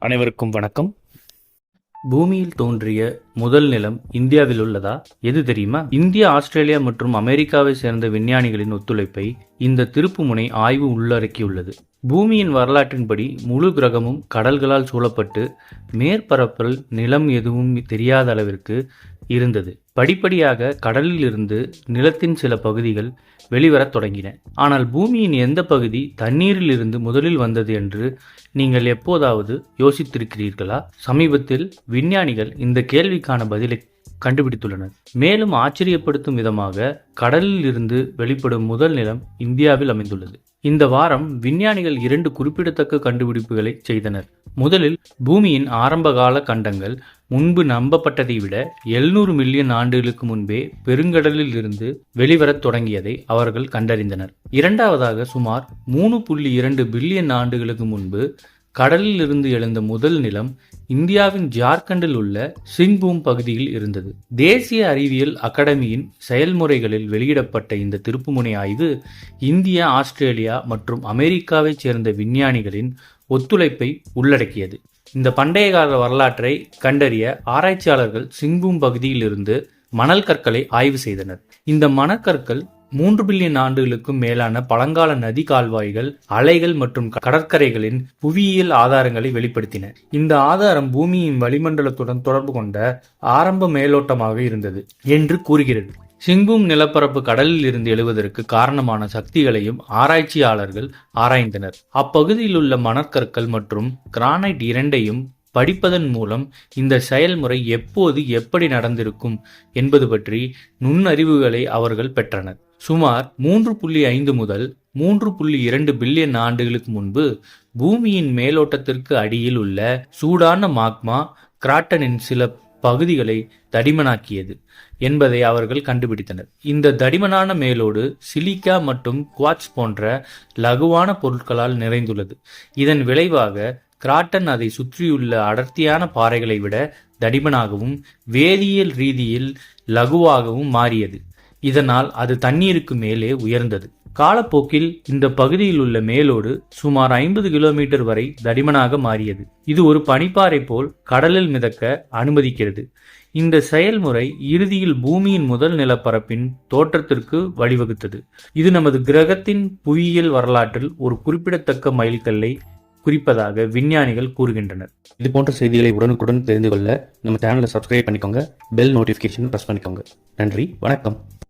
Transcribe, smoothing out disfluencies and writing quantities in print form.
அனைவருக்கும் வணக்கம். பூமியில் தோன்றிய முதல் நிலம் இந்தியாவில் உள்ளதா? எது தெரியுமா? இந்தியா, ஆஸ்திரேலியா மற்றும் அமெரிக்காவை சேர்ந்த விஞ்ஞானிகளின் ஒத்துழைப்பை இந்த திருப்புமுனை ஆய்வு உள்ளடக்கியுள்ளது. பூமியின் வரலாற்றின்படி முழு கிரகமும் கடல்களால் சூழப்பட்டு மேற்பரப்பில் நிலம் எதுவும் தெரியாத அளவிற்கு இருந்தது. படிப்படியாக கடலில் இருந்து நிலத்தின் சில பகுதிகள் வெளிவரத் தொடங்கின. ஆனால் பூமியின் எந்த பகுதி தண்ணீரில் இருந்து முதலில் வந்தது என்று நீங்கள் எப்போதாவது யோசித்திருக்கிறீர்களா? சமீபத்தில் விஞ்ஞானிகள் இந்த கேள்விக்கான பதிலை கண்டுபிடித்துள்ளனர். மேலும் ஆச்சரியப்படுத்தும் விதமாக கடலில் இருந்து வெளிப்படும் முதல் நிலம் இந்தியாவில் அமைந்துள்ளது. இந்த வாரம் விஞ்ஞானிகள் 2 குறிப்பிடத்தக்க கண்டுபிடிப்புகளை செய்தனர். முதலில், பூமியின் ஆரம்பகால கண்டங்கள் முன்பு நம்பப்பட்டதை விட 700 மில்லியன் ஆண்டுகளுக்கு முன்பே பெருங்கடலில் இருந்து வெளிவரத் தொடங்கியதை அவர்கள் கண்டறிந்தனர். இரண்டாவதாக, சுமார் 3.2 பில்லியன் ஆண்டுகளுக்கு முன்பு கடலில் இருந்து எழுந்த முதல் நிலம் இந்தியாவின் ஜார்க்கண்டில் உள்ள சிங்பூம் பகுதியில் இருந்தது. தேசிய அறிவியல் அகாடமியின் செயல்முறைகளில் வெளியிடப்பட்ட இந்த திருப்புமுனை ஆய்வு இந்தியா, ஆஸ்திரேலியா மற்றும் அமெரிக்காவைச் சேர்ந்த விஞ்ஞானிகளின் ஒத்துழைப்பை உள்ளடக்கியது. இந்த பண்டைய கால வரலாற்றை கண்டறிய ஆராய்ச்சியாளர்கள் சிங்பூம் பகுதியில் இருந்து மணல் கற்களை ஆய்வு செய்தனர். இந்த மணற்கற்கள் 3 பில்லியன் ஆண்டுகளுக்கும் மேலான பழங்கால நதி கால்வாய்கள், அலைகள் மற்றும் கடற்கரைகளின் புவியியல் ஆதாரங்களை வெளிப்படுத்தின. இந்த ஆதாரம் பூமியின் வளிமண்டலத்துடன் தொடர்பு கொண்ட ஆரம்ப மேலோட்டமாக இருந்தது என்று கூறுகிறது. சிங்பூம் நிலப்பரப்பு கடலில் இருந்து எழுவதற்கு காரணமான சக்திகளையும் ஆராய்ச்சியாளர்கள் ஆராய்ந்தனர். அப்பகுதியில் உள்ள மணற்கற்கள் மற்றும் கிரானைட் இரண்டையும் படிப்பதன் மூலம் இந்த செயல்முறை எப்போது எப்படி நடந்திருக்கும் என்பது பற்றி நுண்ணறிவுகளை அவர்கள் பெற்றனர். சுமார் 3.5 முதல் 3.2 பில்லியன் ஆண்டுகளுக்கு முன்பு பூமியின் மேலோட்டத்திற்கு அடியில் உள்ள சூடான மாக்மா கிராட்டனின் சில பகுதிகளை தடிமனாக்கியது என்பதை அவர்கள் கண்டுபிடித்தனர். இந்த தடிமனான மேலோடு சிலிக்கா மற்றும் குவாட்ஸ் போன்ற லகுவான பொருட்களால் நிறைந்துள்ளது. இதன் விளைவாக கிராட்டன் அதை சுற்றியுள்ள அடர்த்தியான பாறைகளை விட தடிமனாகவும் வேதியியல் ரீதியில் லகுவாகவும் மாறியது. இதனால் அது தண்ணீருக்கு மேலே உயர்ந்தது. காலப்போக்கில் இந்த பகுதியில் உள்ள மேலோடு சுமார் 50 கிலோமீட்டர் வரை தடிமனாக மாறியது. இது ஒரு பனிப்பாறை போல் கடலில் மிதக்க அனுமதிக்கிறது. இந்த செயல்முறை இறுதியில் பூமியின் முதல் நிலப்பரப்பின் தோற்றத்திற்கு வழிவகுத்தது. இது நமது கிரகத்தின் புவியியல் வரலாற்றில் ஒரு குறிப்பிடத்தக்க மைல்கல்லை குறிப்பதாக விஞ்ஞானிகள் கூறுகின்றனர். இது போன்ற செய்திகளை உடனுக்குடன் தெரிந்து கொள்ள நம்ம சேனலை சப்ஸ்கிரைப் பண்ணிக்கோங்க. பெல் நோட்டிஃபிகேஷன் ப்ரெஸ் பண்ணிக்கோங்க. நன்றி, வணக்கம்.